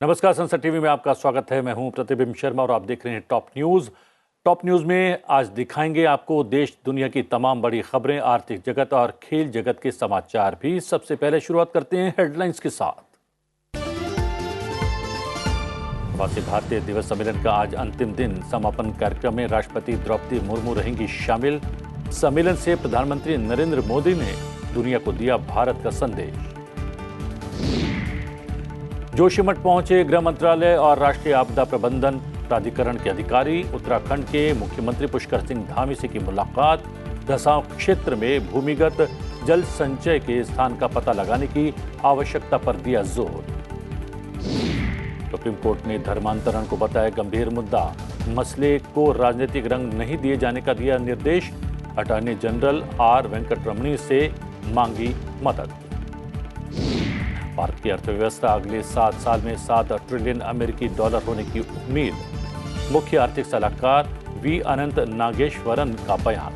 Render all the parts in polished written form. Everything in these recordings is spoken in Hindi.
नमस्कार, संसद टीवी में आपका स्वागत है। मैं हूं प्रतिबिंब शर्मा और आप देख रहे हैं टॉप न्यूज। टॉप न्यूज में आज दिखाएंगे आपको देश दुनिया की तमाम बड़ी खबरें, आर्थिक जगत और खेल जगत के समाचार भी। सबसे पहले शुरुआत करते हैं हेडलाइंस के साथ। प्रवासी भारतीय दिवस सम्मेलन का आज अंतिम दिन। समापन कार्यक्रम में राष्ट्रपति द्रौपदी मुर्मू रहेंगी शामिल। सम्मेलन से प्रधानमंत्री नरेंद्र मोदी ने दुनिया को दिया भारत का संदेश। जोशीमठ पहुंचे गृह मंत्रालय और राष्ट्रीय आपदा प्रबंधन प्राधिकरण के अधिकारी। उत्तराखंड के मुख्यमंत्री पुष्कर सिंह धामी से की मुलाकात। दसांव क्षेत्र में भूमिगत जल संचय के स्थान का पता लगाने की आवश्यकता पर दिया जोर। सुप्रीम कोर्ट ने धर्मांतरण को बताया गंभीर मुद्दा। मसले को राजनीतिक रंग नहीं दिए जाने का दिया निर्देश। अटॉर्नी जनरल आर वेंकटरमणी से मांगी मदद। भारत की अर्थव्यवस्था अगले 7 साल में 7 ट्रिलियन अमेरिकी डॉलर होने की उम्मीद। मुख्य आर्थिक सलाहकार वी अनंत नागेश्वरन का बयान।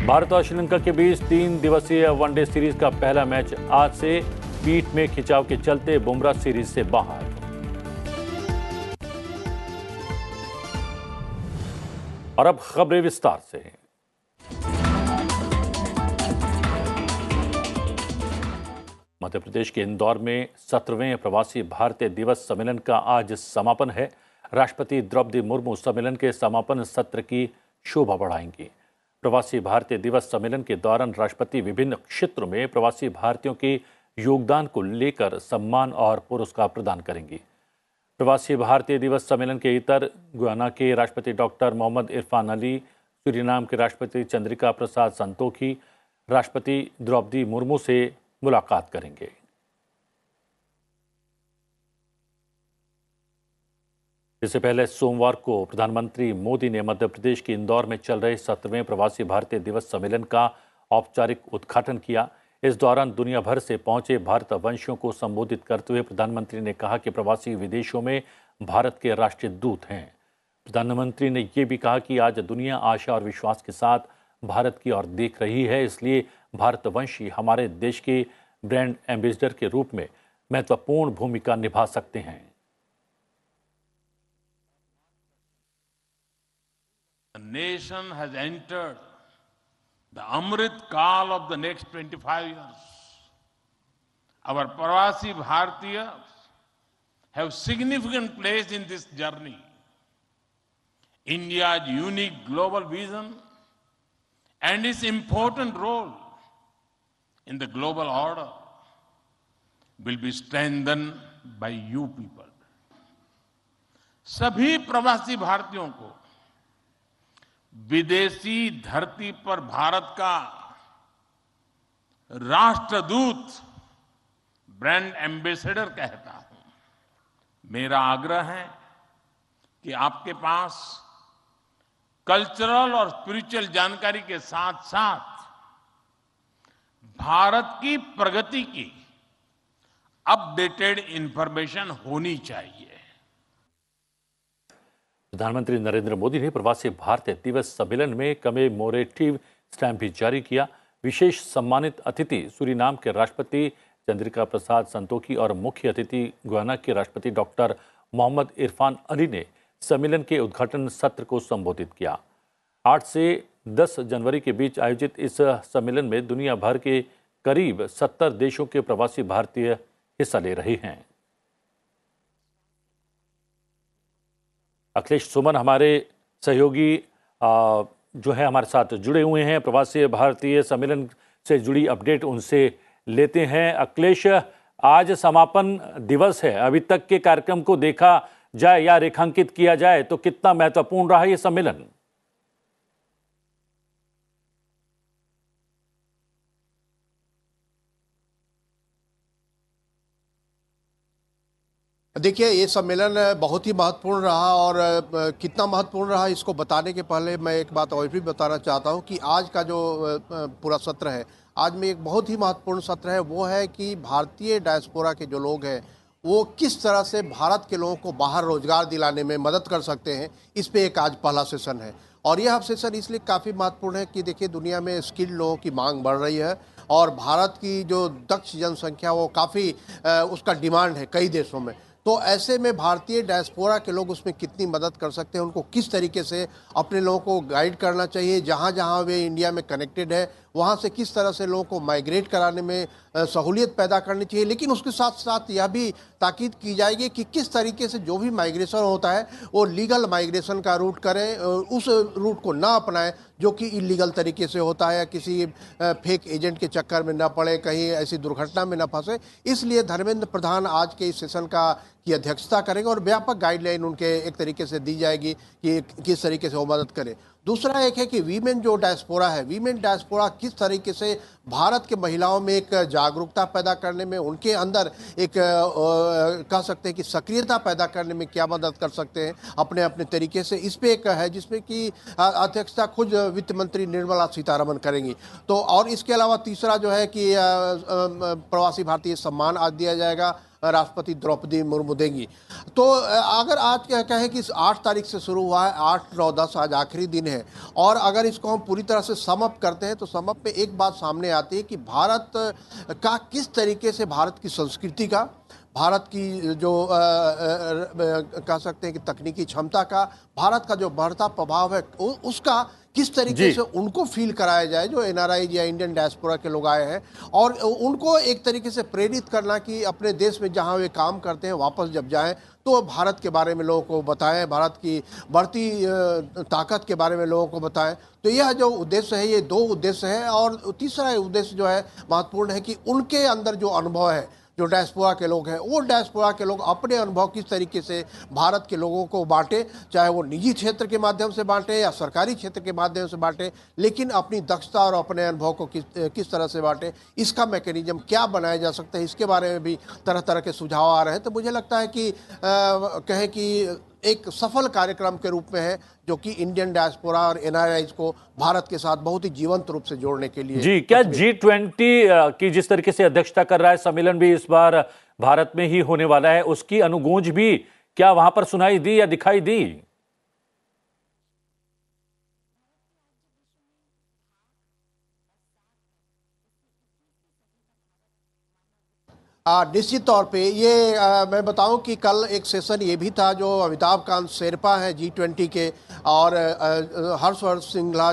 भारत और श्रीलंका के बीच 3 दिवसीय वनडे सीरीज का पहला मैच आज से। पीठ में खिंचाव के चलते बुमराह सीरीज से बाहर। और अब खबरें विस्तार से। मध्य प्रदेश के इंदौर में 17वें प्रवासी भारतीय दिवस सम्मेलन का आज समापन है। राष्ट्रपति द्रौपदी मुर्मू सम्मेलन के समापन सत्र की शोभा बढ़ाएंगी। प्रवासी भारतीय दिवस सम्मेलन के दौरान राष्ट्रपति विभिन्न क्षेत्रों में प्रवासी भारतीयों के योगदान को लेकर सम्मान और पुरस्कार प्रदान करेंगी। प्रवासी भारतीय दिवस सम्मेलन के इतर गुयाना के राष्ट्रपति डॉक्टर मोहम्मद इरफान अली, सूरीनाम के राष्ट्रपति चंद्रिका प्रसाद संतोखी राष्ट्रपति द्रौपदी मुर्मू से मुलाकात करेंगे। इससे पहले सोमवार को प्रधानमंत्री मोदी ने मध्य प्रदेश के इंदौर में चल रहे 17वें प्रवासी भारतीय दिवस सम्मेलन का औपचारिक उद्घाटन किया। इस दौरान दुनिया भर से पहुंचे भारतवंशियों को संबोधित करते हुए प्रधानमंत्री ने कहा कि प्रवासी विदेशों में भारत के राष्ट्रीय दूत हैं। प्रधानमंत्री ने यह भी कहा कि आज दुनिया आशा और विश्वास के साथ भारत की ओर देख रही है, इसलिए भारतवंशी हमारे देश के ब्रांड एम्बेसडर के रूप में महत्वपूर्ण भूमिका निभा सकते हैं। The nation has entered the Amrit Kaal of the next 25 years. Our Pravasi Bhartiyas have significant place in this journey. India's unique global vision and its important role in the global order will be strengthened by you people. सभी प्रवासी भारतीयों को विदेशी धरती पर भारत का राष्ट्रदूत, ब्रांड एम्बेसडर कहता हूं। मेरा आग्रह है कि आपके पास कल्चरल और स्पिरिचुअल जानकारी के साथ साथ भारत की प्रगति की अपडेटेड इंफॉर्मेशन होनी चाहिए। प्रधानमंत्री नरेंद्र मोदी ने प्रवासी भारतीय दिवस सम्मेलन में कमेमोरेटिव स्टैम्प भी जारी किया। विशेष सम्मानित अतिथि सूरीनाम के राष्ट्रपति चंद्रिका प्रसाद संतोखी और मुख्य अतिथि गुयाना के राष्ट्रपति डॉक्टर मोहम्मद इरफान अली ने सम्मेलन के उद्घाटन सत्र को संबोधित किया। 8 से 10 जनवरी के बीच आयोजित इस सम्मेलन में दुनिया भर के करीब 70 देशों के प्रवासी भारतीय हिस्सा ले रहे हैं। अखिलेश सुमन हमारे सहयोगी जो है हमारे साथ जुड़े हुए हैं। प्रवासी भारतीय सम्मेलन से जुड़ी अपडेट उनसे लेते हैं। अखिलेश, आज समापन दिवस है, अभी तक के कार्यक्रम को देखा जाए या रेखांकित किया जाए तो कितना महत्वपूर्ण रहा यह सम्मेलन? देखिए, ये सम्मेलन बहुत ही महत्वपूर्ण रहा और कितना महत्वपूर्ण रहा इसको बताने के पहले मैं एक बात और भी बताना चाहता हूँ कि आज का जो पूरा सत्र है, आज में एक बहुत ही महत्वपूर्ण सत्र है। वो है कि भारतीय डायस्पोरा के जो लोग हैं वो किस तरह से भारत के लोगों को बाहर रोजगार दिलाने में मदद कर सकते हैं, इस पे एक आज पहला सेशन है। और यह सेशन इसलिए काफ़ी महत्वपूर्ण है कि देखिए, दुनिया में स्किल्ड लोगों की मांग बढ़ रही है और भारत की जो दक्ष जनसंख्या वो काफ़ी उसका डिमांड है कई देशों में। तो ऐसे में भारतीय डायस्पोरा के लोग उसमें कितनी मदद कर सकते हैं, उनको किस तरीके से अपने लोगों को गाइड करना चाहिए, जहाँ जहाँ वे इंडिया में कनेक्टेड है वहाँ से किस तरह से लोगों को माइग्रेट कराने में सहूलियत पैदा करनी चाहिए। लेकिन उसके साथ साथ यह भी ताकीद की जाएगी कि किस तरीके से जो भी माइग्रेशन होता है वो लीगल माइग्रेशन का रूट करें, उस रूट को ना अपनाएं जो कि इलीगल तरीके से होता है, या किसी फेक एजेंट के चक्कर में ना पड़े, कहीं ऐसी दुर्घटना में ना फंसे। इसलिए धर्मेंद्र प्रधान आज के इस सेशन की अध्यक्षता करेंगे और व्यापक गाइडलाइन उनके एक तरीके से दी जाएगी कि किस तरीके से वो मदद करें। दूसरा एक है कि वीमेन जो डायस्पोरा है, वीमेन डायस्पोरा किस तरीके से भारत के महिलाओं में एक जागरूकता पैदा करने में, उनके अंदर एक कह सकते हैं कि सक्रियता पैदा करने में क्या मदद कर सकते हैं अपने अपने तरीके से। इस पे एक है जिसमें कि अध्यक्षता खुद वित्त मंत्री निर्मला सीतारमण करेंगी। तो और इसके अलावा तीसरा जो है कि प्रवासी भारतीय सम्मान आज दिया जाएगा, राष्ट्रपति द्रौपदी मुर्मू देंगी। तो अगर आज क्या कहें कि 8 तारीख से शुरू हुआ है, 8, 9, 10 आज आखिरी दिन है, और अगर इसको हम पूरी तरह से सम अप करते हैं तो सम अप में एक बात सामने आती है कि भारत का किस तरीके से, भारत की संस्कृति का, भारत की जो कह सकते हैं कि तकनीकी क्षमता का, भारत का जो बढ़ता प्रभाव है उसका किस तरीके से उनको फील कराया जाए जो एनआरआई या इंडियन डायस्पोरा के लोग आए हैं, और उनको एक तरीके से प्रेरित करना कि अपने देश में जहां वे काम करते हैं वापस जब जाएं तो भारत के बारे में लोगों को बताएं, भारत की बढ़ती ताकत के बारे में लोगों को बताएं। तो यह जो उद्देश्य है, ये 2 उद्देश्य है। और तीसरा उद्देश्य जो है महत्वपूर्ण है कि उनके अंदर जो अनुभव है, जो डायस्पोरा के लोग हैं, वो डायस्पोरा के लोग अपने अनुभव किस तरीके से भारत के लोगों को बांटे, चाहे वो निजी क्षेत्र के माध्यम से बांटे या सरकारी क्षेत्र के माध्यम से बांटे, लेकिन अपनी दक्षता और अपने अनुभव को किस तरह से बांटे, इसका मैकेनिज्म क्या बनाया जा सकता है, इसके बारे में भी तरह तरह के सुझाव आ रहे हैं। तो मुझे लगता है कि कहें कि एक सफल कार्यक्रम के रूप में है जो कि इंडियन डायस्पोरा और एनआरआईज को भारत के साथ बहुत ही जीवंत रूप से जोड़ने के लिए। जी, क्या G20 की जिस तरीके से अध्यक्षता कर रहा है सम्मेलन भी इस बार भारत में ही होने वाला है, उसकी अनुगूंज भी क्या वहां पर सुनाई दी या दिखाई दी? निश्चित तौर पे ये मैं बताऊं कि कल एक सेशन ये भी था जो अमिताभ कांत शेरपा हैं G20 के, और हर्ष सिंघला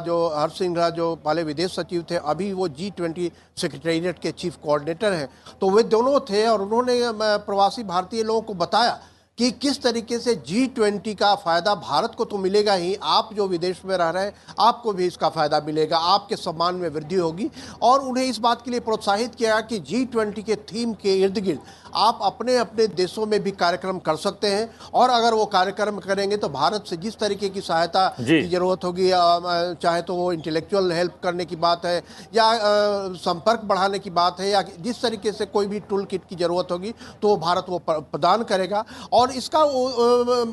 जो पहले विदेश सचिव थे, अभी वो G20 सेक्रेटेरिएट के चीफ कोऑर्डिनेटर हैं। तो वे दोनों थे और उन्होंने प्रवासी भारतीय लोगों को बताया कि किस तरीके से G20 का फायदा भारत को तो मिलेगा ही, आप जो विदेश में रह रहे हैं आपको भी इसका फायदा मिलेगा, आपके सम्मान में वृद्धि होगी। और उन्हें इस बात के लिए प्रोत्साहित किया कि G20 के थीम के इर्द गिर्द आप अपने अपने देशों में भी कार्यक्रम कर सकते हैं, और अगर वो कार्यक्रम करेंगे तो भारत से जिस तरीके की सहायता की जरूरत होगी, चाहे तो वो इंटेलेक्चुअल हेल्प करने की बात है या संपर्क बढ़ाने की बात है, या जिस तरीके से कोई भी टूल किट की जरूरत होगी तो भारत वो प्रदान करेगा। और इसका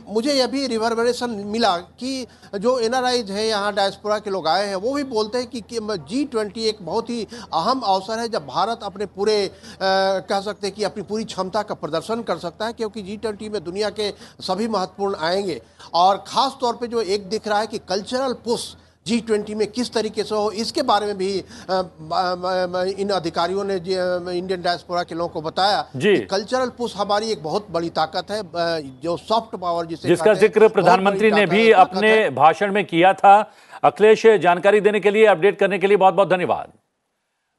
मुझे यह भी रिवर्बरेशन मिला कि जो एनआरआईज है, यहाँ डायस्पोरा के लोग आए हैं, वो भी बोलते हैं कि G20 एक बहुत ही अहम अवसर है जब भारत अपने पूरे कह सकते हैं कि अपनी पूरी क्षमता का प्रदर्शन कर सकता है, क्योंकि G20 में दुनिया के सभी महत्वपूर्ण आएंगे। और खास तौर पे जो एक दिख रहा है कि कल्चरल पुश G20 में किस तरीके से हो, इसके बारे में भी इन अधिकारियों ने इंडियन डायस्पोरा के लोगों को बताया कि कल्चरल पुश हमारी एक बहुत बड़ी ताकत है, जो सॉफ्ट पावर जिसका जिक्र प्रधानमंत्री ने भी अपने भाषण में किया था। अखिलेश, जानकारी देने के लिए, अपडेट करने के लिए बहुत बहुत धन्यवाद।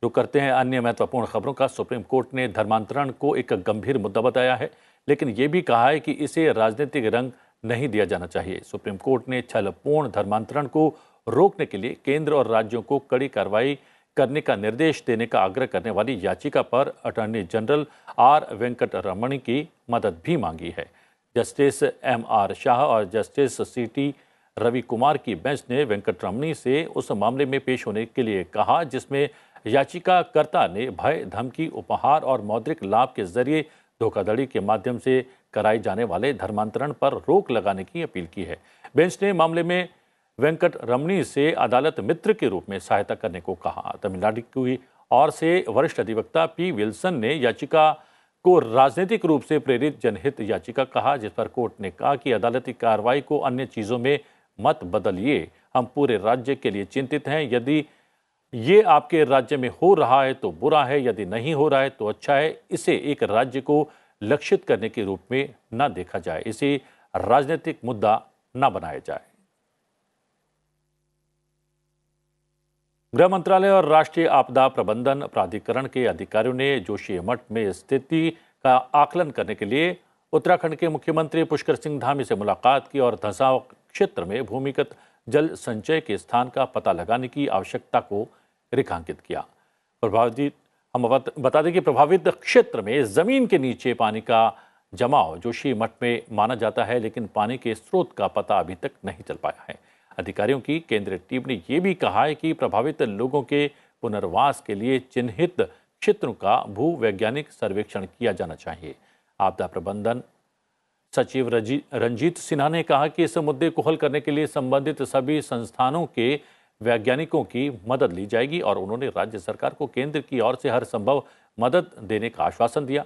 रुक करते हैं अन्य महत्वपूर्ण खबरों का। सुप्रीम कोर्ट ने धर्मांतरण को एक गंभीर मुद्दा बताया है, लेकिन यह भी कहा है कि इसे राजनीतिक रंग नहीं दिया जाना चाहिए। सुप्रीम कोर्ट ने छलपूर्ण धर्मांतरण को रोकने के लिए केंद्र और राज्यों को कड़ी कार्रवाई करने का निर्देश देने का आग्रह करने वाली याचिका पर अटॉर्नी जनरल आर वेंकटरमणी की मदद भी मांगी है। जस्टिस MR शाह और जस्टिस CT रवि कुमार की बेंच ने वेंकटरमणी से उस मामले में पेश होने के लिए कहा जिसमें याचिकाकर्ता ने भय, धमकी, उपहार और मौद्रिक लाभ के जरिए धोखाधड़ी के माध्यम से कराए जाने वाले धर्मांतरण पर रोक लगाने की अपील की है। बेंच ने मामले में वेंकटरमणी से अदालत मित्र के रूप में सहायता करने को कहा। तमिलनाडु की ओर से वरिष्ठ अधिवक्ता P. विल्सन ने याचिका को राजनीतिक रूप से प्रेरित जनहित याचिका कहा, जिस पर कोर्ट ने कहा कि अदालती कार्रवाई को अन्य चीजों में मत बदलिए, हम पूरे राज्य के लिए चिंतित हैं। यदि ये आपके राज्य में हो रहा है तो बुरा है, यदि नहीं हो रहा है तो अच्छा है। इसे एक राज्य को लक्षित करने के रूप में न देखा जाए, इसे राजनीतिक मुद्दा न बनाया जाए। गृह मंत्रालय और राष्ट्रीय आपदा प्रबंधन प्राधिकरण के अधिकारियों ने जोशीमठ में स्थिति का आकलन करने के लिए उत्तराखंड के मुख्यमंत्री पुष्कर सिंह धामी से मुलाकात की और धंसाव क्षेत्र में भूमिगत जल संचय के स्थान का पता लगाने की आवश्यकता को रेखांकित किया। हम बता दें कि प्रभावित क्षेत्र में जमीन के नीचे पानी का जमाव जोशीमठ में माना जाता है, लेकिन पानी के स्रोत का पता अभी तक नहीं चल पाया है। अधिकारियों की केंद्रीय टीम ने यह भी कहा है कि प्रभावित लोगों के पुनर्वास के लिए चिन्हित क्षेत्रों का भूवैज्ञानिक सर्वेक्षण किया जाना चाहिए। आपदा प्रबंधन सचिव रंजीत सिन्हा ने कहा कि इस मुद्दे को हल करने के लिए संबंधित सभी संस्थानों के वैज्ञानिकों की मदद ली जाएगी और उन्होंने राज्य सरकार को केंद्र की ओर से हर संभव मदद देने का आश्वासन दिया।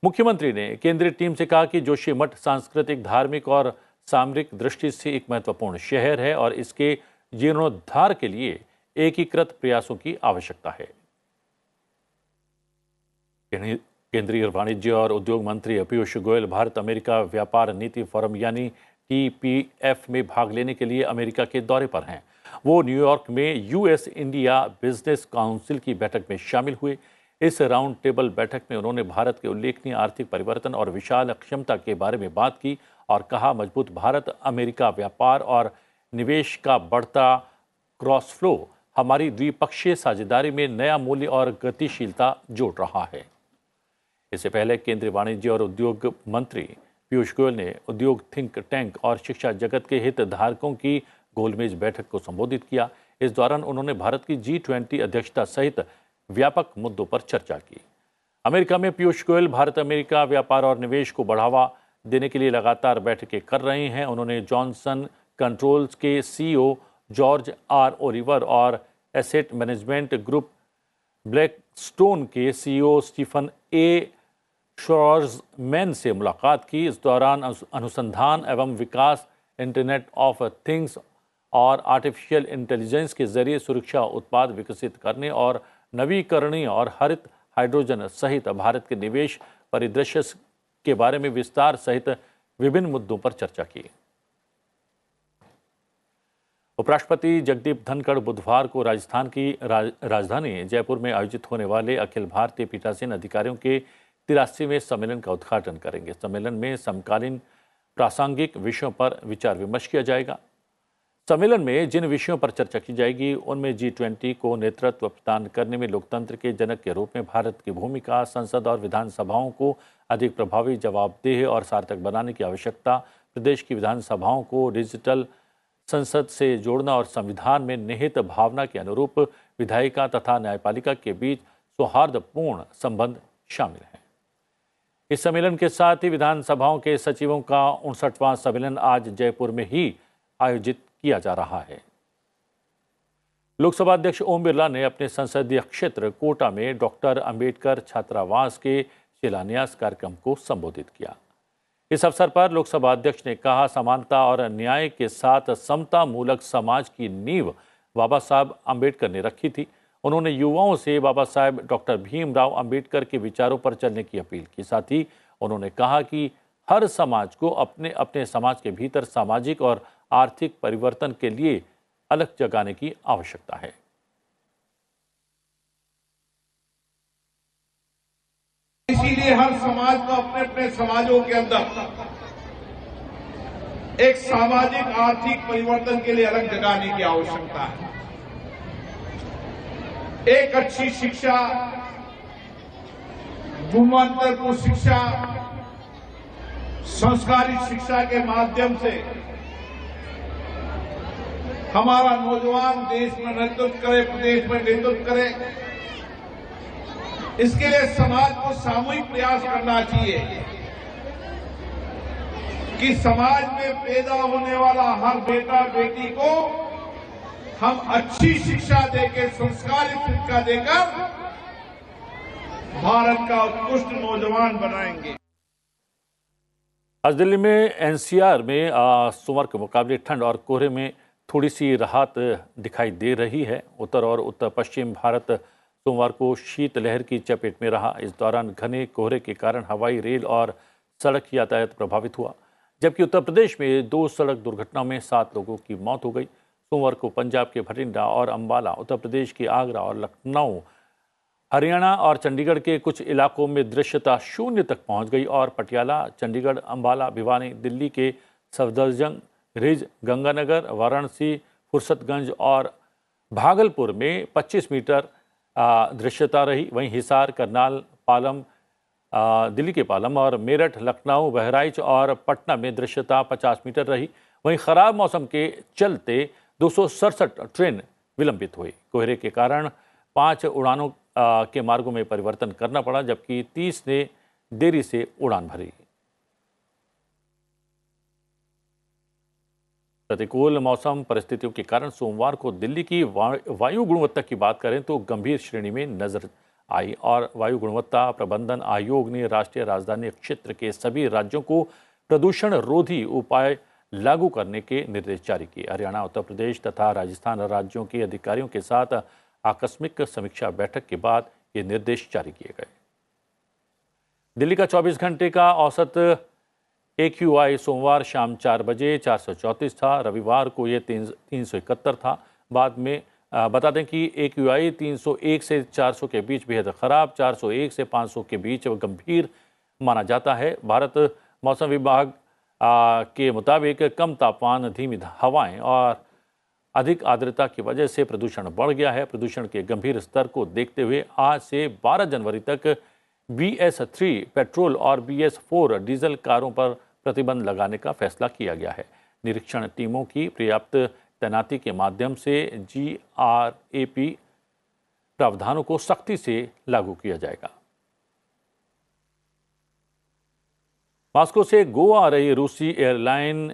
मुख्यमंत्री ने केंद्रीय टीम से कहा कि जोशीमठ सांस्कृतिक, धार्मिक और सामरिक दृष्टि से एक महत्वपूर्ण शहर है और इसके जीर्णोद्धार के लिए एकीकृत प्रयासों की आवश्यकता है। केंद्रीय वाणिज्य और उद्योग मंत्री पीयूष गोयल भारत अमेरिका व्यापार नीति फोरम यानी TPF में भाग लेने के लिए अमेरिका के दौरे पर हैं। वो न्यूयॉर्क में US इंडिया बिजनेस काउंसिल की बैठक में शामिल हुए। इस राउंड टेबल बैठक में उन्होंने भारत के उल्लेखनीय आर्थिक परिवर्तन और विशाल क्षमता के बारे में बात की और कहा, मजबूत भारत अमेरिका व्यापार और निवेश का बढ़ता क्रॉस फ्लो हमारी द्विपक्षीय साझेदारी में नया मूल्य और गतिशीलता जोड़ रहा है। इससे पहले केंद्रीय वाणिज्य और उद्योग मंत्री पीयूष गोयल ने उद्योग थिंक टैंक और शिक्षा जगत के हितधारकों की गोलमेज बैठक को संबोधित किया। इस दौरान उन्होंने भारत की G20 अध्यक्षता सहित व्यापक मुद्दों पर चर्चा की। अमेरिका में पीयूष गोयल भारत अमेरिका व्यापार और निवेश को बढ़ावा देने के लिए लगातार बैठकें कर रहे हैं। उन्होंने जॉनसन कंट्रोल्स के CEO जॉर्ज R. ओलिवर और एसेट मैनेजमेंट ग्रुप ब्लैकस्टोन के CEO स्टीफन A. शॉर्जमैन से मुलाकात की। इस दौरान अनुसंधान एवं विकास, इंटरनेट ऑफ थिंग्स और आर्टिफिशियल इंटेलिजेंस के जरिए सुरक्षा उत्पाद विकसित करने और नवीकरणीय और हरित हाइड्रोजन सहित भारत के निवेश परिदृश्य के बारे में विस्तार सहित विभिन्न मुद्दों पर चर्चा की। उपराष्ट्रपति जगदीप धनखड़ बुधवार को राजस्थान की राजधानी जयपुर में आयोजित होने वाले अखिल भारतीय पीठासीन अधिकारियों के 83वें सम्मेलन का उद्घाटन करेंगे। सम्मेलन में समकालीन प्रासंगिक विषयों पर विचार विमर्श किया जाएगा। सम्मेलन में जिन विषयों पर चर्चा की जाएगी उनमें G20 को नेतृत्व प्रदान करने में लोकतंत्र के जनक के रूप में भारत की भूमिका, संसद और विधानसभाओं को अधिक प्रभावी, जवाबदेह और सार्थक बनाने की आवश्यकता, प्रदेश की विधानसभाओं को डिजिटल संसद से जोड़ना और संविधान में निहित भावना के अनुरूप विधायिका तथा न्यायपालिका के बीच सौहार्दपूर्ण संबंध शामिल हैं। इस सम्मेलन के साथ ही विधानसभाओं के सचिवों का 59वां सम्मेलन आज जयपुर में ही आयोजित किया जा रहा है। लोकसभा अध्यक्ष ओम बिरला ने अपने संसदीय क्षेत्र कोटा में डॉक्टर अंबेडकर छात्रावास के शिलान्यास कार्यक्रम को संबोधित किया। इस अवसर पर लोकसभा अध्यक्ष ने कहा, समानता और न्याय के साथ समता मूलक समाज की नींव बाबा साहब अंबेडकर ने रखी थी। उन्होंने युवाओं से बाबा साहब डॉक्टर भीमराव अंबेडकर के विचारों पर चलने की अपील की। साथ ही उन्होंने कहा कि हर समाज को अपने अपने समाज के भीतर सामाजिक और आर्थिक परिवर्तन के लिए अलग जगाने की आवश्यकता है। इसीलिए हर समाज को अपने अपने समाजों के अंदर एक सामाजिक आर्थिक परिवर्तन के लिए अलग जगाने की आवश्यकता है। एक अच्छी शिक्षा, गुणवत्तापूर्ण शिक्षा, संस्कारित शिक्षा के माध्यम से हमारा नौजवान देश में नेतृत्व करे, प्रदेश में नेतृत्व करे। इसके लिए समाज को सामूहिक प्रयास करना चाहिए कि समाज में पैदा होने वाला हर बेटा बेटी को हम अच्छी शिक्षा देकर, संस्कारित शिक्षा देकर भारत का उत्कृष्ट नौजवान बनाएंगे। आज दिल्ली में NCR में सोमवार के मुकाबले ठंड और कोहरे में थोड़ी सी राहत दिखाई दे रही है। उत्तर और उत्तर पश्चिम भारत सोमवार को शीतलहर की चपेट में रहा। इस दौरान घने कोहरे के कारण हवाई, रेल और सड़क यातायात प्रभावित हुआ, जबकि उत्तर प्रदेश में 2 सड़क दुर्घटनाओं में 7 लोगों की मौत हो गई। सोमवार को पंजाब के भटिंडा और अंबाला, उत्तर प्रदेश के आगरा और लखनऊ, हरियाणा और चंडीगढ़ के कुछ इलाकों में दृश्यता शून्य तक पहुंच गई और पटियाला, चंडीगढ़, अंबाला, भिवानी, दिल्ली के सफदरजंग, रिज, गंगानगर, वाराणसी, फुर्सतगंज और भागलपुर में 25 मीटर दृश्यता रही। वहीं हिसार, करनाल, पालम, दिल्ली के पालम और मेरठ, लखनऊ, बहराइच और पटना में दृश्यता 50 मीटर रही। वहीं खराब मौसम के चलते 267 ट्रेन विलंबित हुई। कोहरे के कारण 5 उड़ानों के मार्गों में परिवर्तन करना पड़ा, जबकि 30 ने देरी से उड़ान भरी। प्रतिकूल मौसम परिस्थितियों के कारण सोमवार को दिल्ली की वायु गुणवत्ता की बात करें तो गंभीर श्रेणी में नजर आई और वायु गुणवत्ता प्रबंधन आयोग ने राष्ट्रीय राजधानी क्षेत्र के सभी राज्यों को प्रदूषण रोधी उपाय लागू करने के निर्देश जारी किए। हरियाणा, उत्तर प्रदेश तथा राजस्थान राज्यों के अधिकारियों के साथ आकस्मिक समीक्षा बैठक के बाद ये निर्देश जारी किए गए। दिल्ली का 24 घंटे का औसत AQI सोमवार शाम 4 बजे 434 था। रविवार को ये 371 था। बाद में बता दें कि AQI 301 से 400 के बीच बेहद खराब, 401 से 500 के बीच गंभीर माना जाता है। भारत मौसम विभाग के मुताबिक कम तापमान, धीमी हवाएं और अधिक आर्द्रता की वजह से प्रदूषण बढ़ गया है। प्रदूषण के गंभीर स्तर को देखते हुए आज से 12 जनवरी तक BS3 पेट्रोल और BS4 डीजल कारों पर प्रतिबंध लगाने का फैसला किया गया है। निरीक्षण टीमों की पर्याप्त तैनाती के माध्यम से GRAP प्रावधानों को सख्ती से लागू किया जाएगा। मॉस्को से गोवा आ रही रूसी एयरलाइन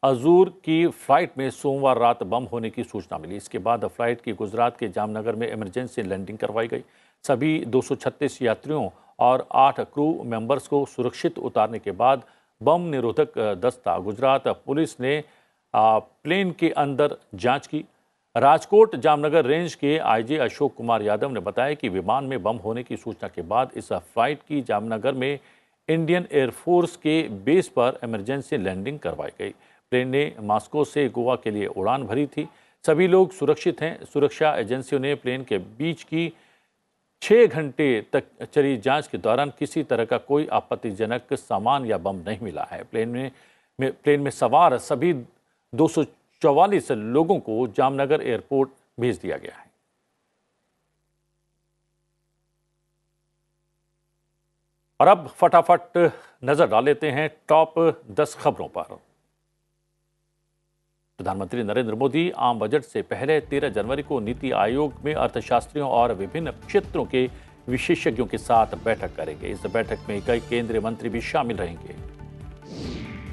अजूर की फ्लाइट में सोमवार रात बम होने की सूचना मिली। इसके बाद फ्लाइट की गुजरात के जामनगर में इमरजेंसी लैंडिंग करवाई गई। सभी 236 यात्रियों और 8 क्रू मेंबर्स को सुरक्षित उतारने के बाद बम निरोधक दस्ता गुजरात पुलिस ने प्लेन के अंदर जांच की। राजकोट जामनगर रेंज के IG अशोक कुमार यादव ने बताया कि विमान में बम होने की सूचना के बाद इस फ्लाइट की जामनगर में इंडियन एयरफोर्स के बेस पर इमरजेंसी लैंडिंग करवाई गई। प्लेन ने मॉस्को से गोवा के लिए उड़ान भरी थी। सभी लोग सुरक्षित हैं। सुरक्षा एजेंसियों ने प्लेन के बीच की 6 घंटे तक चली जांच के दौरान किसी तरह का कोई आपत्तिजनक सामान या बम नहीं मिला है। प्लेन में सवार सभी 244 लोगों को जामनगर एयरपोर्ट भेज दिया गया है। और अब फटाफट नजर डाल लेते हैं टॉप 10 खबरों पर। प्रधानमंत्री नरेंद्र मोदी आम बजट से पहले 13 जनवरी को नीति आयोग में अर्थशास्त्रियों और विभिन्न क्षेत्रों के विशेषज्ञों के साथ बैठक करेंगे। इस बैठक में कई केंद्रीय मंत्री भी शामिल रहेंगे।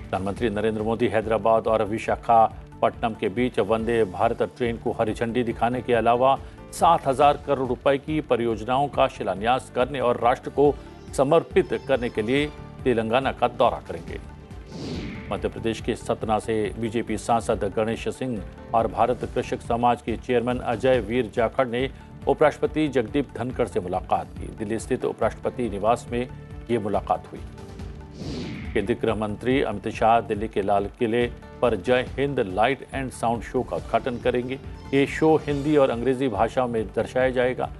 प्रधानमंत्री नरेंद्र मोदी हैदराबाद और विशाखापट्टनम के बीच वंदे भारत ट्रेन को हरी झंडी दिखाने के अलावा 7,000 करोड़ रुपए की परियोजनाओं का शिलान्यास करने और राष्ट्र को समर्पित करने के लिए तेलंगाना का दौरा करेंगे। मध्य प्रदेश के सतना से बीजेपी सांसद गणेश सिंह और भारत कृषक समाज के चेयरमैन अजय वीर जाखड़ ने उपराष्ट्रपति जगदीप धनखड़ से मुलाकात की। दिल्ली स्थित उपराष्ट्रपति निवास में ये मुलाकात हुई। केंद्रीय गृह मंत्री अमित शाह दिल्ली के लाल किले पर जय Hind light and sound show का उद्घाटन करेंगे। ये शो हिंदी और अंग्रेजी भाषा में दर्शाया जाएगा।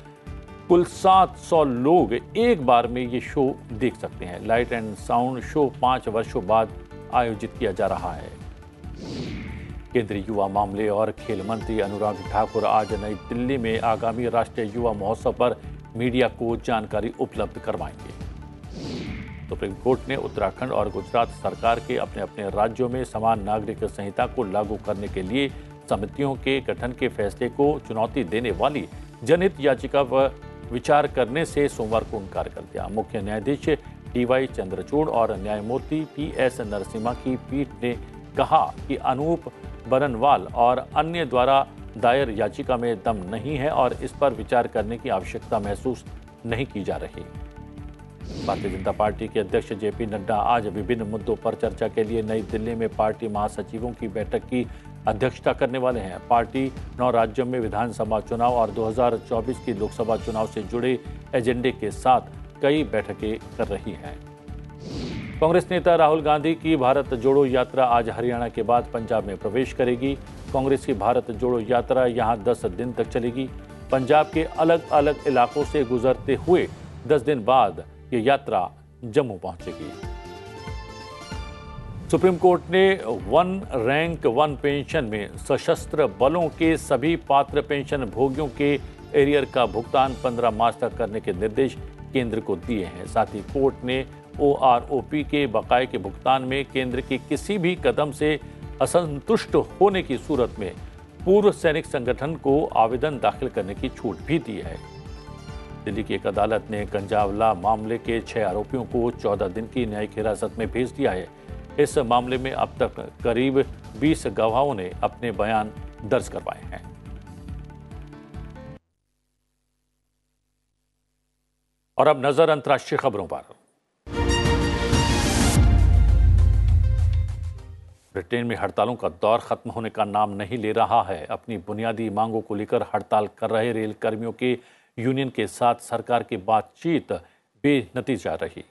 कुल 700 लोग एक बार में ये शो देख सकते हैं। लाइट एंड साउंड शो 5 वर्षों बाद आयोजित किया जा रहा है। केंद्रीय युवा मामले और खेल मंत्री अनुराग ठाकुर आज नई दिल्ली में आगामी राष्ट्रीय युवा महोत्सव पर मीडिया को जानकारी उपलब्ध करवाएंगे। सुप्रीम कोर्ट ने उत्तराखंड और गुजरात सरकार के अपने अपने राज्यों में समान नागरिक संहिता को लागू करने के लिए समितियों के गठन के फैसले को चुनौती देने वाली जनहित याचिका पर विचार करने से सोमवार को इनकार कर दिया। मुख्य न्यायाधीश DY चंद्रचूड़ और न्यायमूर्ति PS नरसिम्हा की पीठ ने कहा कि अनूप बरनवाल और अन्य द्वारा दायर याचिका में दम नहीं है और इस पर विचार करने की आवश्यकता महसूस नहीं की जा रही। भारतीय जनता पार्टी के अध्यक्ष JP नड्डा आज विभिन्न मुद्दों पर चर्चा के लिए नई दिल्ली में पार्टी महासचिवों की बैठक की अध्यक्षता करने वाले हैं। पार्टी 9 राज्यों में विधानसभा चुनाव और 2024 की लोकसभा चुनाव से जुड़े एजेंडे के साथ कई बैठकें कर रही है। कांग्रेस नेता राहुल गांधी की भारत जोड़ो यात्रा आज हरियाणा के बाद पंजाब में प्रवेश करेगी। कांग्रेस की भारत जोड़ो यात्रा यहां 10 दिन तक चलेगी। पंजाब के अलग अलग इलाकों से गुजरते हुए 10 दिन बाद ये यात्रा जम्मू पहुंचेगी। सुप्रीम कोर्ट ने वन रैंक वन पेंशन में सशस्त्र बलों के सभी पात्र पेंशन भोगियों के एरियर का भुगतान 15 मार्च तक करने के निर्देश केंद्र को दिए हैं। साथ ही कोर्ट ने OROP के बकाये के भुगतान में केंद्र के किसी भी कदम से असंतुष्ट होने की सूरत में पूर्व सैनिक संगठन को आवेदन दाखिल करने की छूट भी दी है। दिल्ली की एक अदालत ने कंजावला मामले के 6 आरोपियों को 14 दिन की न्यायिक हिरासत में भेज दिया है। इस मामले में अब तक करीब 20 गवाहों ने अपने बयान दर्ज करवाए हैं। और अब नजर अंतर्राष्ट्रीय खबरों पर। ब्रिटेन में हड़तालों का दौर खत्म होने का नाम नहीं ले रहा है। अपनी बुनियादी मांगों को लेकर हड़ताल कर रहे रेल कर्मियों के यूनियन के साथ सरकार की बातचीत बेनतीजा रही,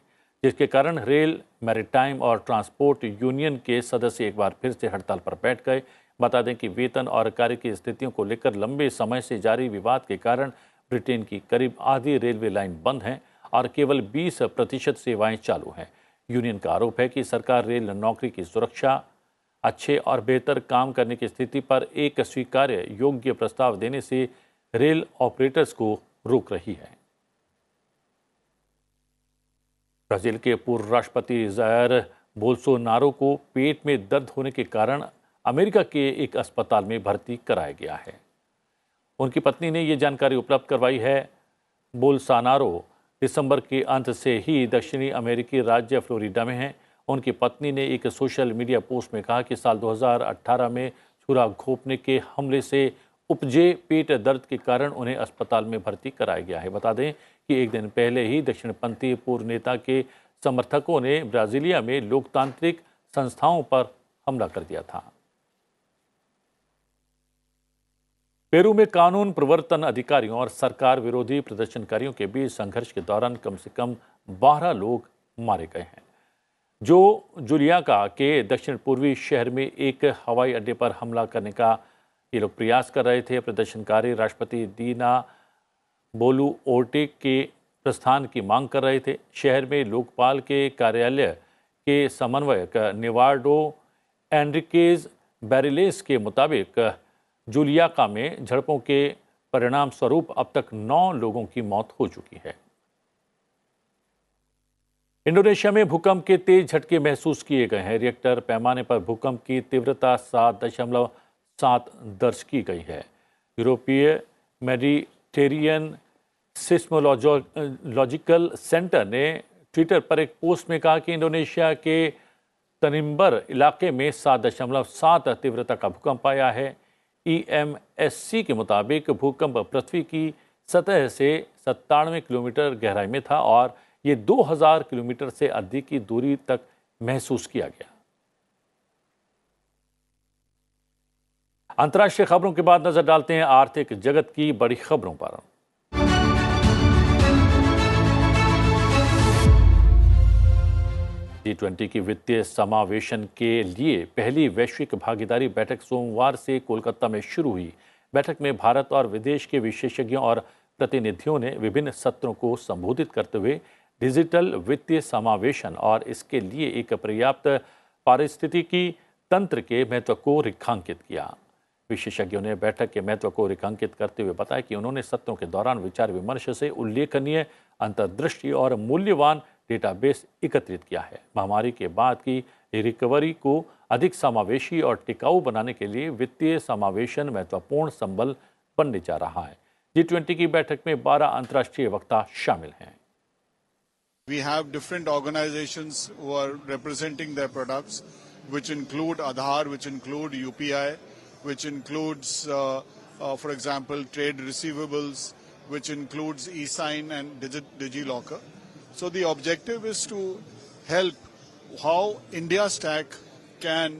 जिसके कारण रेल, मैरीटाइम और ट्रांसपोर्ट यूनियन के सदस्य एक बार फिर से हड़ताल पर बैठ गए। बता दें कि वेतन और कार्य की स्थितियों को लेकर लंबे समय से जारी विवाद के कारण ब्रिटेन की करीब आधी रेलवे लाइन बंद है और केवल 20% सेवाएं चालू हैं। यूनियन का आरोप है कि सरकार रेल नौकरी की सुरक्षा, अच्छे और बेहतर काम करने की स्थिति पर एक स्वीकार्य योग्य प्रस्ताव देने से रेल ऑपरेटर्स को रोक रही है। ब्राजील के पूर्व राष्ट्रपति जायर बोल्सोनारो को पेट में दर्द होने के कारण अमेरिका के एक अस्पताल में भर्ती कराया गया है। उनकी पत्नी ने ये जानकारी उपलब्ध करवाई है। बोल्सोनारो दिसंबर के अंत से ही दक्षिणी अमेरिकी राज्य फ्लोरिडा में हैं। उनकी पत्नी ने एक सोशल मीडिया पोस्ट में कहा कि साल 2018 में छुरा घोंपने के हमले से उपजे पेट दर्द के कारण उन्हें अस्पताल में भर्ती कराया गया है। बता दें कि एक दिन पहले ही दक्षिणपंथी पूर्व नेता के समर्थकों ने ब्राजीलिया में लोकतांत्रिक संस्थाओं पर हमला कर दिया था। पेरू में कानून प्रवर्तन अधिकारियों और सरकार विरोधी प्रदर्शनकारियों के बीच संघर्ष के दौरान कम से कम 12 लोग मारे गए हैं। जो जुलियाका के दक्षिण पूर्वी शहर में एक हवाई अड्डे पर हमला करने का ये लोग प्रयास कर रहे थे। प्रदर्शनकारी राष्ट्रपति दीना बोलुओर्टे के प्रस्थान की मांग कर रहे थे। शहर में लोकपाल के कार्यालय के समन्वयक निवार्डो एनरिकेज बैरिलेस के मुताबिक जुलियाका में झड़पों के परिणाम स्वरूप अब तक 9 लोगों की मौत हो चुकी है। इंडोनेशिया में भूकंप के तेज झटके महसूस किए गए हैं। रिएक्टर पैमाने पर भूकंप की तीव्रता 7.7 दर्ज की गई है। यूरोपीय मेडिटेरियन सिस्मोलॉजिकल सेंटर ने ट्विटर पर एक पोस्ट में कहा कि इंडोनेशिया के तनिम्बर इलाके में 7.7 तीव्रता का भूकंप आया है। EMSC के मुताबिक भूकंप पृथ्वी की सतह से 97 किलोमीटर गहराई में था और ये 2000 किलोमीटर से अधिक की दूरी तक महसूस किया गया। अंतर्राष्ट्रीय खबरों के बाद नजर डालते हैं आर्थिक जगत की बड़ी खबरों पर। G20 की वित्तीय समावेशन के लिए पहली वैश्विक भागीदारी बैठक सोमवार से कोलकाता में शुरू हुई। बैठक में भारत और विदेश के विशेषज्ञों और प्रतिनिधियों ने विभिन्न सत्रों को संबोधित करते हुए डिजिटल वित्तीय समावेशन और इसके लिए एक पर्याप्त पारिस्थितिकी तंत्र के महत्व को रेखांकित किया। विशेषज्ञों ने बैठक के महत्व को रेखांकित करते हुए बताया कि उन्होंने सत्रों के दौरान विचार विमर्श से उल्लेखनीय अंतर्दृष्टि और मूल्यवान डेटाबेस एकत्रित किया है। महामारी के बाद की रिकवरी को अधिक समावेशी और टिकाऊ बनाने के लिए वित्तीय समावेशन महत्वपूर्ण संबल बनने जा रहा है। G20 की बैठक में 12 अंतर्राष्ट्रीय वक्ता शामिल हैं। We have different organizations who are representing their products, which include Aadhaar, which include UPI, which includes, for example, trade receivables, which includes e-sign and DigiLocker. So the objective is to help how India Stack can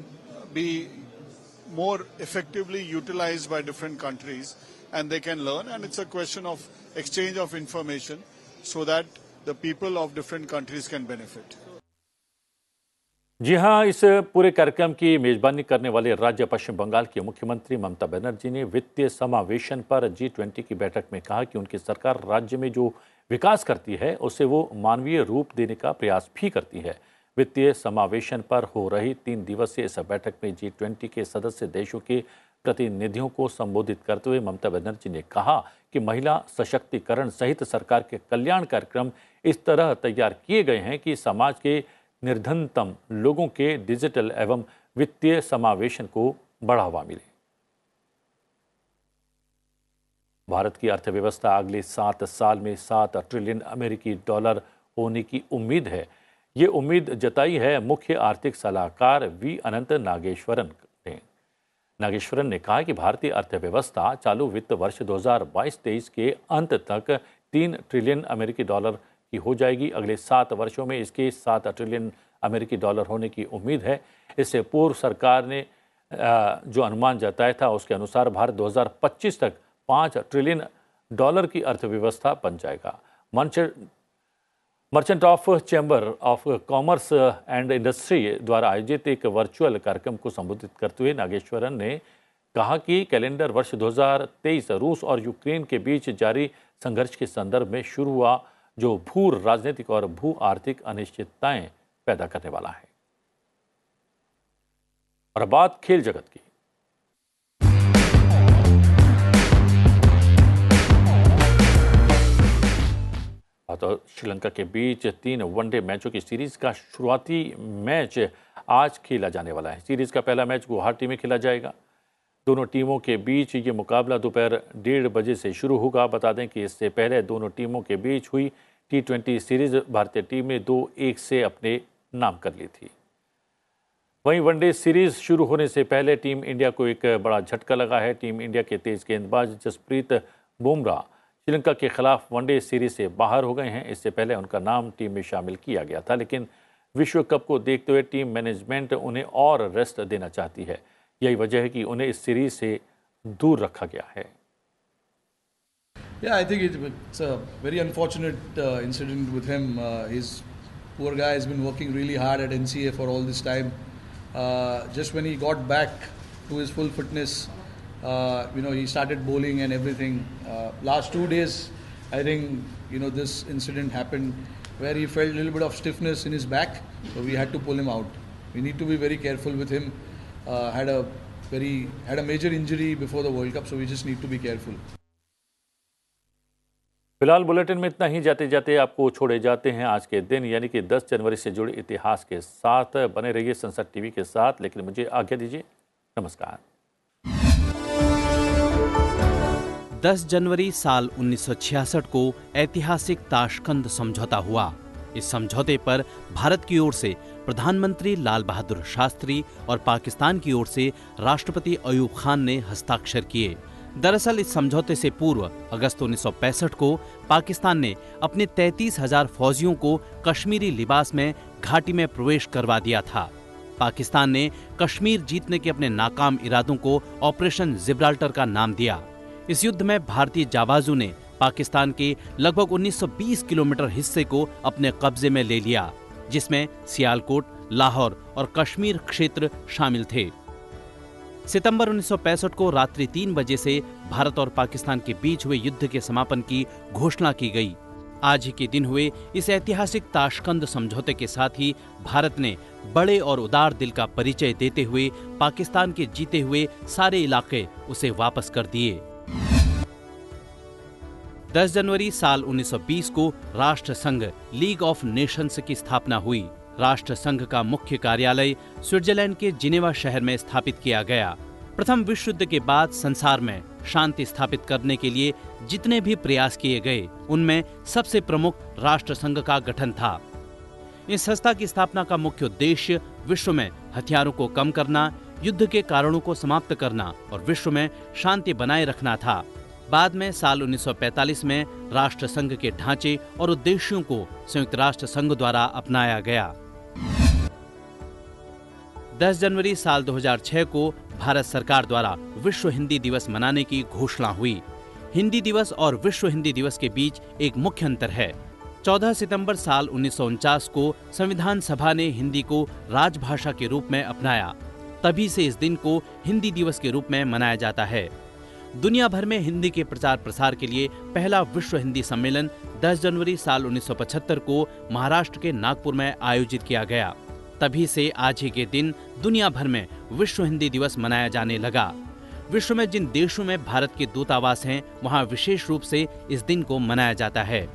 be more effectively utilized by different countries, and they can learn, and it's a question of exchange of information so that the people of different countries can benefit. जी हाँ, इस पूरे कार्यक्रम की मेजबानी करने वाले राज्य पश्चिम बंगाल की मुख्यमंत्री ममता बनर्जी ने वित्तीय समावेशन पर G20 की बैठक में कहा कि उनकी सरकार राज्य में जो विकास करती है उसे वो मानवीय रूप देने का प्रयास भी करती है। वित्तीय समावेशन पर हो रही 3 दिवसीय इस बैठक में G20 के सदस्य देशों के प्रतिनिधियों को संबोधित करते हुए ममता बनर्जी ने कहा कि महिला सशक्तिकरण सहित सरकार के कल्याण कार्यक्रम इस तरह तैयार किए गए हैं कि समाज के निर्धनतम लोगों के डिजिटल एवं वित्तीय समावेशन को बढ़ावा मिले। भारत की अर्थव्यवस्था अगले 7 साल में 7 ट्रिलियन अमेरिकी डॉलर होने की उम्मीद है। ये उम्मीद जताई है मुख्य आर्थिक सलाहकार वी अनंत नागेश्वरन ने। नागेश्वरन ने कहा कि भारतीय अर्थव्यवस्था चालू वित्त वर्ष 2022-23 के अंत तक 3 ट्रिलियन अमेरिकी डॉलर की हो जाएगी। अगले 7 वर्षों में इसके 7 ट्रिलियन अमेरिकी डॉलर होने की उम्मीद है। इससे पूर्व सरकार ने जो अनुमान जताया था उसके अनुसार भारत 2025 तक 5 ट्रिलियन डॉलर की अर्थव्यवस्था बन जाएगा। Merchant of chamber of commerce and industry द्वारा आयोजित एक वर्चुअल कार्यक्रम को संबोधित करते हुए नागेश्वरन ने कहा कि कैलेंडर वर्ष 2023 रूस और यूक्रेन के बीच जारी संघर्ष के संदर्भ में शुरू हुआ जो भू राजनीतिक और भू आर्थिक अनिश्चितताएं पैदा करने वाला है। और बात खेल जगत की। तो श्रीलंका के बीच 3 वनडे मैचों की सीरीज का शुरुआती मैच आज खेला जाने वाला है। सीरीज का पहला मैच गुवाहाटी में खेला जाएगा। दोनों टीमों के बीच ये मुकाबला दोपहर 1:30 बजे से शुरू होगा। बता दें कि इससे पहले दोनों टीमों के बीच हुई T20 सीरीज भारतीय टीम ने 2-1 से अपने नाम कर ली थी। वहीं वनडे सीरीज शुरू होने से पहले टीम इंडिया को एक बड़ा झटका लगा है। टीम इंडिया के तेज गेंदबाज जसप्रीत बुमराह श्रीलंका के खिलाफ वनडे सीरीज से बाहर हो गए हैं। इससे पहले उनका नाम टीम में शामिल किया गया था, लेकिन विश्व कप को देखते हुए टीम मैनेजमेंट उन्हें और रेस्ट देना चाहती है। यही वजह है कि उन्हें इस सीरीज से दूर रखा गया है। Yeah, I think it's a very unfortunate incident with him. His poor guy has been working really hard at NCA for all this time. Just when he got back to his full fitness, he started bowling and everything. Last 2 days, I think, this incident happened where he felt a little bit of stiffness in his back, so we had to pull him out. We need to be very careful with him. Had a major injury before the World Cup, so we just need to be careful. फिलहाल बुलेटिन में इतना ही। जाते जाते आपको छोड़े जाते हैं आज के दिन यानी कि 10 जनवरी से जुड़े इतिहास के साथ। बने रहिए संसद टीवी के साथ, लेकिन मुझे आज्ञा दीजिए। नमस्कार। 10 जनवरी साल 1966 को ऐतिहासिक ताशकंद समझौता हुआ। इस समझौते पर भारत की ओर से प्रधानमंत्री लाल बहादुर शास्त्री और पाकिस्तान की ओर से राष्ट्रपति अयूब खान ने हस्ताक्षर किए। दरअसल इस समझौते से पूर्व अगस्त 1965 को पाकिस्तान ने अपने 33,000 फौजियों को कश्मीरी लिबास में घाटी में प्रवेश करवा दिया था। पाकिस्तान ने कश्मीर जीतने के अपने नाकाम इरादों को ऑपरेशन जिब्राल्टर का नाम दिया। इस युद्ध में भारतीय जाबाजों ने पाकिस्तान के लगभग 1920 किलोमीटर हिस्से को अपने कब्जे में ले लिया, जिसमें सियालकोट, लाहौर और कश्मीर क्षेत्र शामिल थे। सितंबर 1965 को रात्रि 3 बजे से भारत और पाकिस्तान के बीच हुए युद्ध के समापन की घोषणा की गई। आज ही के दिन हुए इस ऐतिहासिक ताशकंद समझौते के साथ ही भारत ने बड़े और उदार दिल का परिचय देते हुए पाकिस्तान के जीते हुए सारे इलाके उसे वापस कर दिए। 10 जनवरी साल 1920 को राष्ट्र संघ लीग ऑफ नेशंस की स्थापना हुई। राष्ट्र संघ का मुख्य कार्यालय स्विट्जरलैंड के जिनेवा शहर में स्थापित किया गया। प्रथम विश्व युद्ध के बाद संसार में शांति स्थापित करने के लिए जितने भी प्रयास किए गए, उनमें सबसे प्रमुख राष्ट्र संघ का गठन था। इस संस्था की स्थापना का मुख्य उद्देश्य विश्व में हथियारों को कम करना, युद्ध के कारणों को समाप्त करना और विश्व में शांति बनाए रखना था। बाद में साल 1945 में राष्ट्र संघ के ढांचे और उद्देश्यों को संयुक्त राष्ट्र संघ द्वारा अपनाया गया। 10 जनवरी साल 2006 को भारत सरकार द्वारा विश्व हिंदी दिवस मनाने की घोषणा हुई। हिंदी दिवस और विश्व हिंदी दिवस के बीच एक मुख्य अंतर है। 14 सितंबर साल 1949 को संविधान सभा ने हिंदी को राजभाषा के रूप में अपनाया। तभी से इस दिन को हिंदी दिवस के रूप में मनाया जाता है। दुनिया भर में हिंदी के प्रचार प्रसार के लिए पहला विश्व हिंदी सम्मेलन 10 जनवरी साल 1975 को महाराष्ट्र के नागपुर में आयोजित किया गया। तभी से आज ही के दिन दुनिया भर में विश्व हिंदी दिवस मनाया जाने लगा। विश्व में जिन देशों में भारत के दूतावास हैं, वहां विशेष रूप से इस दिन को मनाया जाता है।